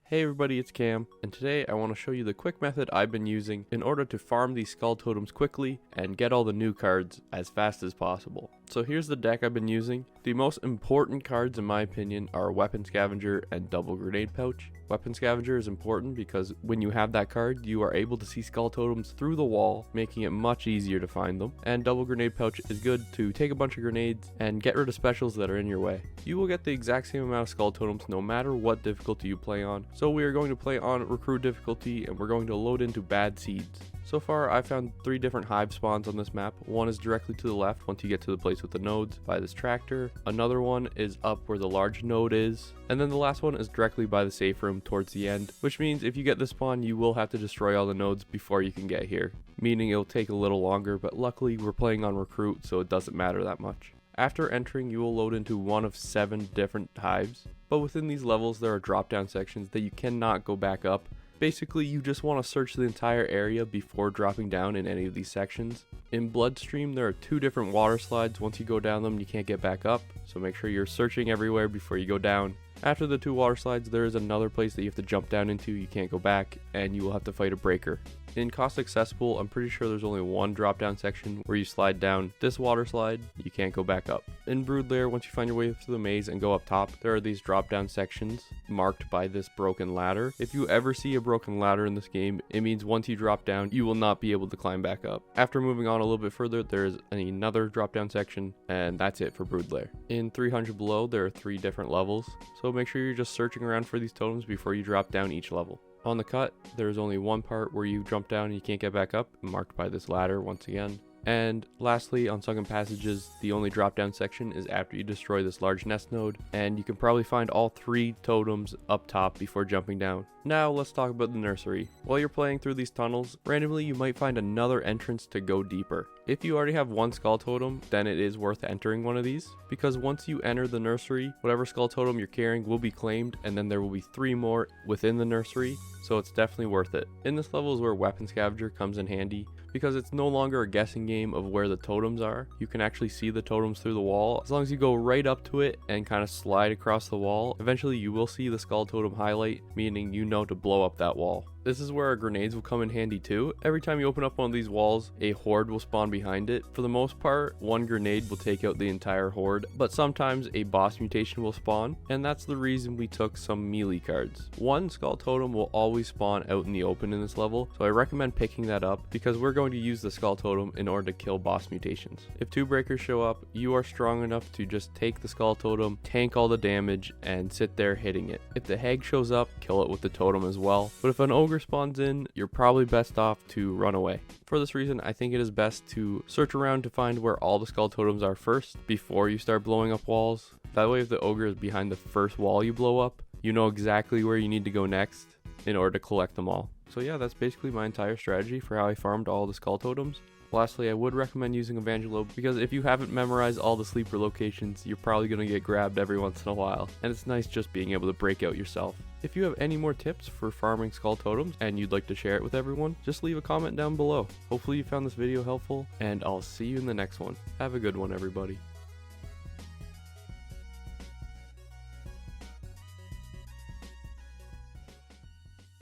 Hey everybody, it's Cam, and today I want to show you the quick method I've been using in order to farm these skull totems quickly and get all the new cards as fast as possible. So here's the deck I've been using. The most important cards in my opinion are Weapon Scavenger and Double Grenade Pouch. Weapon Scavenger is important because when you have that card, you are able to see skull totems through the wall, making it much easier to find them. And Double Grenade Pouch is good to take a bunch of grenades and get rid of specials that are in your way. You will get the exact same amount of skull totems no matter what difficulty you play on. So we are going to play on Recruit difficulty and we're going to load into Bad Seeds. So far I found 3 different hive spawns on this map. One is directly to the left once you get to the place with the nodes by this tractor. Another one is up where the large node is. And then the last one is directly by the safe room towards the end, which means if you get this spawn you will have to destroy all the nodes before you can get here. Meaning it'll take a little longer, but luckily we're playing on Recruit so it doesn't matter that much. After entering, you will load into one of 7 different hives, but within these levels there are drop down sections that you cannot go back up. Basically, you just want to search the entire area before dropping down in any of these sections. In Bloodstream, there are 2 different water slides. Once you go down them, you can't get back up, so make sure you're searching everywhere before you go down. After the 2 water slides, there is another place that you have to jump down into, you can't go back, and you will have to fight a breaker. In Cost Accessible, I'm pretty sure there's only one drop down section where you slide down this water slide, you can't go back up. In Brood Lair, once you find your way through the maze and go up top, there are these drop down sections marked by this broken ladder. If you ever see a broken ladder in this game, it means once you drop down, you will not be able to climb back up. After moving on a little bit further, there is another drop down section, and that's it for Brood Lair. In 300 Below, there are 3 different levels, so make sure you're just searching around for these totems before you drop down each level. On the cut, there is only one part where you jump down and you can't get back up, marked by this ladder once again. And lastly, on Sunken Passages, the only drop down section is after you destroy this large nest node, and you can probably find all 3 totems up top before jumping down. Now let's talk about the nursery. While you're playing through these tunnels, randomly you might find another entrance to go deeper. If you already have 1 skull totem, then it is worth entering one of these, because once you enter the nursery, whatever skull totem you're carrying will be claimed, and then there will be 3 more within the nursery, so it's definitely worth it. In this level is where Weapon Scavenger comes in handy, because it's no longer a guessing game of where the totems are. You can actually see the totems through the wall. As long as you go right up to it and kind of slide across the wall, eventually you will see the skull totem highlight, meaning you know to blow up that wall. This is where our grenades will come in handy too. Every time you open up one of these walls, a horde will spawn behind it. For the most part, 1 grenade will take out the entire horde, but sometimes a boss mutation will spawn, and that's the reason we took some melee cards. 1 skull totem will always spawn out in the open in this level, so I recommend picking that up because we're going to use the skull totem in order to kill boss mutations. If 2 breakers show up, you are strong enough to just take the skull totem, tank all the damage, and sit there hitting it. If the hag shows up, kill it with the totem as well, but if an ogre spawns in, you're probably best off to run away. For this reason, I think it is best to search around to find where all the skull totems are first before you start blowing up walls. That way if the ogre is behind the first wall you blow up, you know exactly where you need to go next in order to collect them all. So yeah, that's basically my entire strategy for how I farmed all the skull totems. Lastly, I would recommend using Evangelo because if you haven't memorized all the sleeper locations, you're probably going to get grabbed every once in a while, and it's nice just being able to break out yourself. If you have any more tips for farming skull totems and you'd like to share it with everyone, just leave a comment down below. Hopefully you found this video helpful, and I'll see you in the next one. Have a good one, everybody.